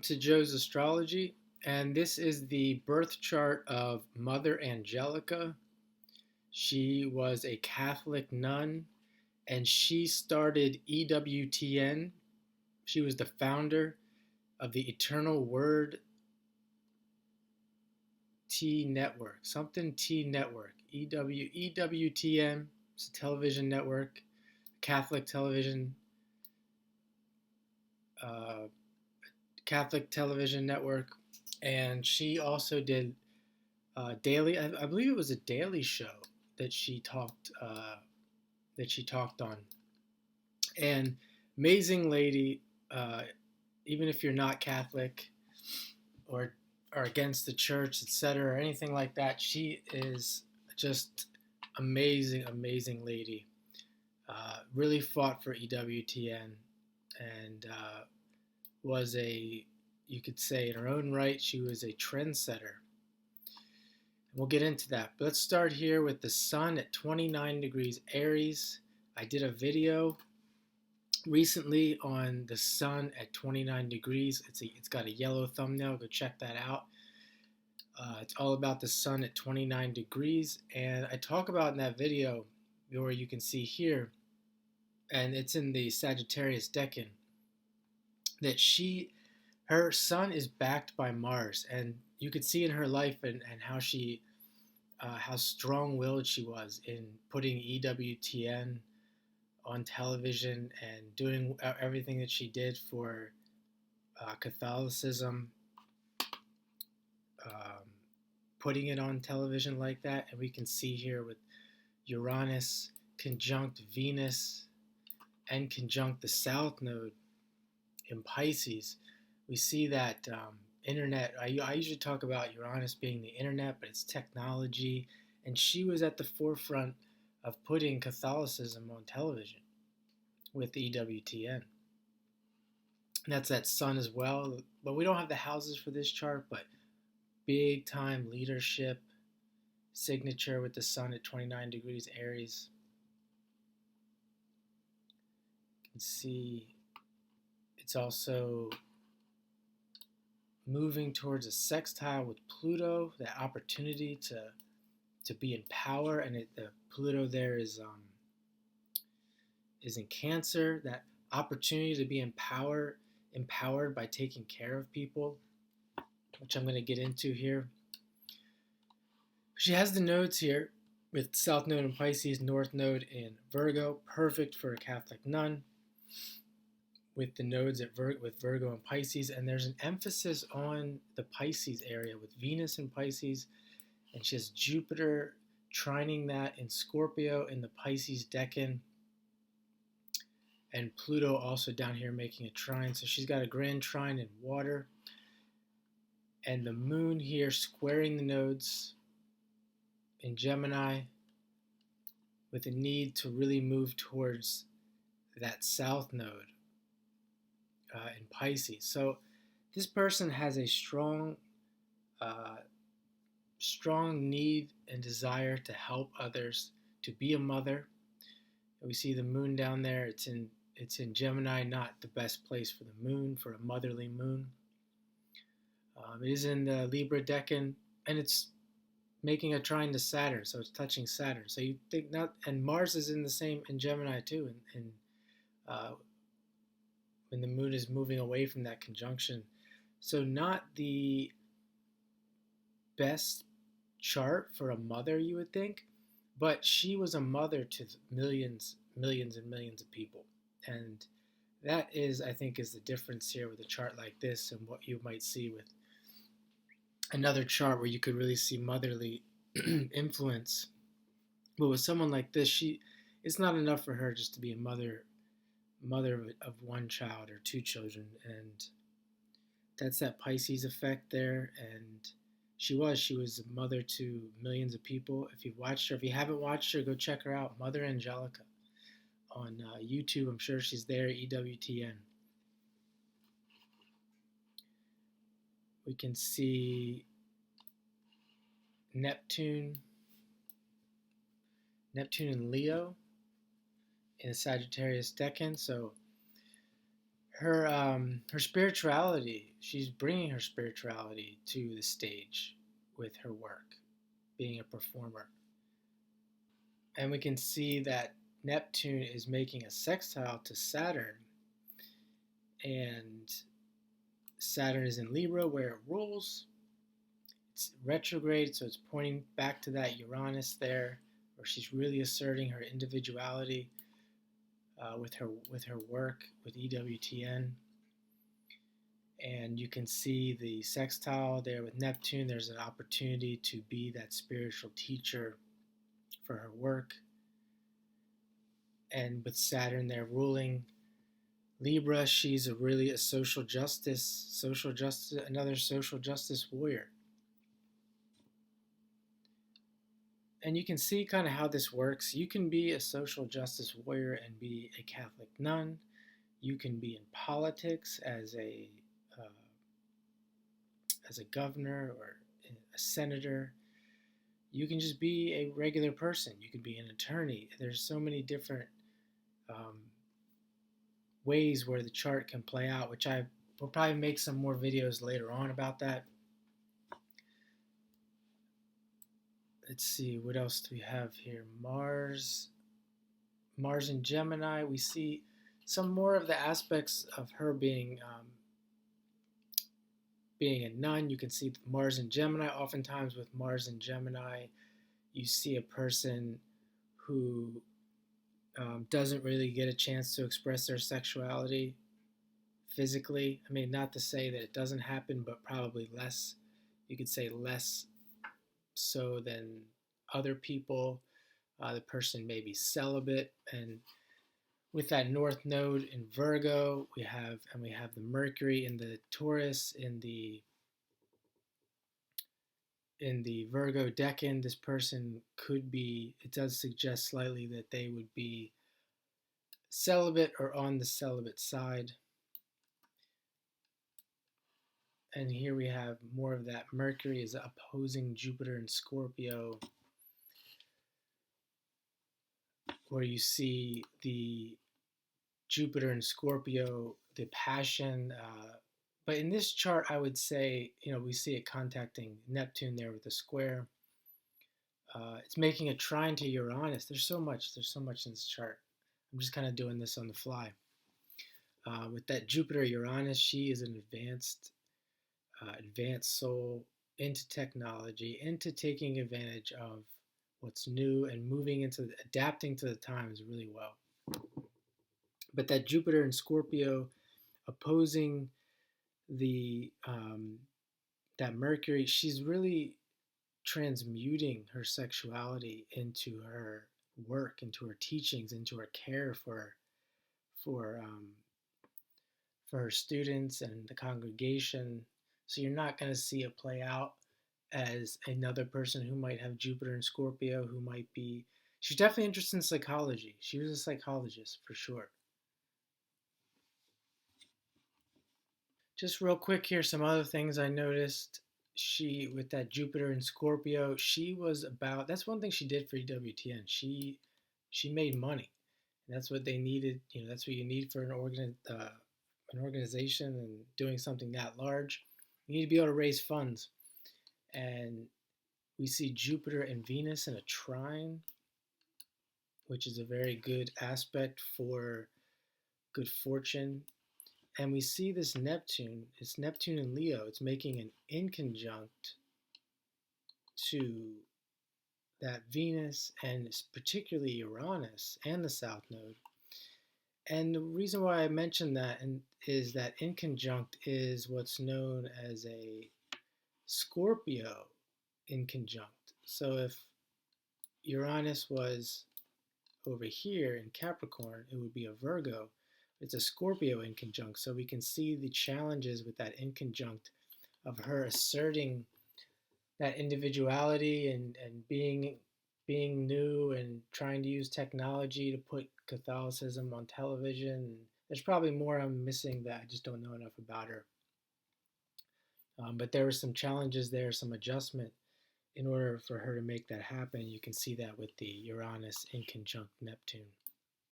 To Joe's Astrology, and this is the birth chart of Mother Angelica. She was a Catholic nun and she started EWTN. She was the founder of the Eternal Word T Network, something T Network, EWTN. It's a television network, Catholic television, uh, Catholic television network, and she also did daily. I believe it was a daily show that she talked on. And amazing lady. Even if you're not Catholic or are against the church, etc., or anything like that, she is just amazing, amazing lady. Really fought for EWTN and was you could say in her own right, she was a trendsetter. We'll get into that. But let's start here with the sun at 29 degrees Aries. I did a video recently on the sun at 29 degrees. It's got a yellow thumbnail. Go check that out. It's all about the sun at 29 degrees. And I talk about in that video, where you can see here, and it's in the Sagittarius Decan, that her sun is backed by Mars. And you could see in her life and how strong-willed she was in putting EWTN on television and doing everything that she did for Catholicism, um, putting it on television like that. And we can see here with Uranus conjunct Venus and conjunct the South Node in Pisces, we see that internet. I usually talk about Uranus being the internet, but it's technology, and she was at the forefront of putting Catholicism on television with EWTN. And that's that sun as well. But we don't have the houses for this chart, but big time leadership signature with the sun at 29 degrees Aries. You can see it's also moving towards a sextile with Pluto, that opportunity to be in power, and the Pluto there is in Cancer, that opportunity to be empowered by taking care of people, which I'm going to get into here. She has the nodes here with South Node in Pisces, North Node in Virgo, perfect for a Catholic nun, with the nodes with Virgo and Pisces. And there's an emphasis on the Pisces area with Venus in Pisces, and she has Jupiter trining that in Scorpio in the Pisces Decan, and Pluto also down here making a trine. So she's got a grand trine in water, and the moon here squaring the nodes in Gemini with a need to really move towards that South Node in Pisces. So this person has a strong need and desire to help others, to be a mother. We see the moon down there. It's in Gemini, not the best place for the moon, for a motherly moon. It is in the Libra Decan, and it's making a trine to Saturn, so it's touching Saturn. So you think not, and Mars is in Gemini too, and when the moon is moving away from that conjunction. So not the best chart for a mother, you would think, but she was a mother to millions and millions of people. And that is, I think, is the difference here with a chart like this and what you might see with another chart where you could really see motherly influence. But with someone like this, it's not enough for her just to be a mother of one child or two children, and that's that Pisces effect there. And she was a mother to millions of people. If you've watched her, if you haven't watched her, go check her out, Mother Angelica, on YouTube. I'm sure she's there, EWTN. We can see Neptune in Leo in Sagittarius Decan. So her spirituality. She's bringing her spirituality to the stage with her work, being a performer. And we can see that Neptune is making a sextile to Saturn, and Saturn is in Libra where it rules. It's retrograde, so it's pointing back to that Uranus there, where she's really asserting her individuality with her work with EWTN. And you can see the sextile there with Neptune. There's an opportunity to be that spiritual teacher for her work. And with Saturn there ruling Libra, she's a social justice, another social justice warrior. And you can see kind of how this works. You can be a social justice warrior and be a Catholic nun. You can be in politics uh, as a governor or a senator. You can just be a regular person. You can be an attorney. There's so many different um, ways where the chart can play out, which I will probably make some more videos later on about that. Let's see, what else do we have here? Mars and Gemini. We see some more of the aspects of her being a nun. You can see Mars and Gemini. Oftentimes with Mars and Gemini, you see a person who doesn't really get a chance to express their sexuality physically. I mean, not to say that it doesn't happen, but probably less. You could say less so than other people. The person may be celibate, and with that North Node in Virgo, we have the Mercury in the Taurus in the Virgo decan. This person could be. It does suggest slightly that they would be celibate or on the celibate side. And here we have more of that. Mercury is opposing Jupiter in Scorpio, where you see the Jupiter in Scorpio, the passion. But in this chart, I would say, we see it contacting Neptune there with the square. It's making a trine to Uranus. There's so much in this chart. I'm just kind of doing this on the fly. With that Jupiter Uranus, she is an advanced soul into technology, into taking advantage of what's new and moving into adapting to the times really well. But that Jupiter in Scorpio opposing the that Mercury, she's really transmuting her sexuality into her work, into her teachings, into her care for um, for her students and the congregation. So you're not going to see it play out as another person who might have Jupiter in Scorpio, who might be. She's definitely interested in psychology. She was a psychologist for sure. Just real quick here, some other things I noticed. She, with that Jupiter in Scorpio, she was about. That's one thing she did for EWTN. She made money, and that's what they needed. That's what you need for an organization and doing something that large. You need to be able to raise funds, and we see Jupiter and Venus in a trine, which is a very good aspect for good fortune. And we see this Neptune, it's Neptune in Leo, it's making an inconjunct to that Venus and particularly Uranus and the South Node. And the reason why I mentioned that is that inconjunct is what's known as a Scorpio inconjunct. So if Uranus was over here in Capricorn, it would be a Virgo. It's a Scorpio inconjunct. So we can see the challenges with that inconjunct of her asserting that individuality and being new and trying to use technology to put Catholicism on television. There's probably more I'm missing that I just don't know enough about her. But there were some challenges there, some adjustment in order for her to make that happen. You can see that with the Uranus in conjunct Neptune.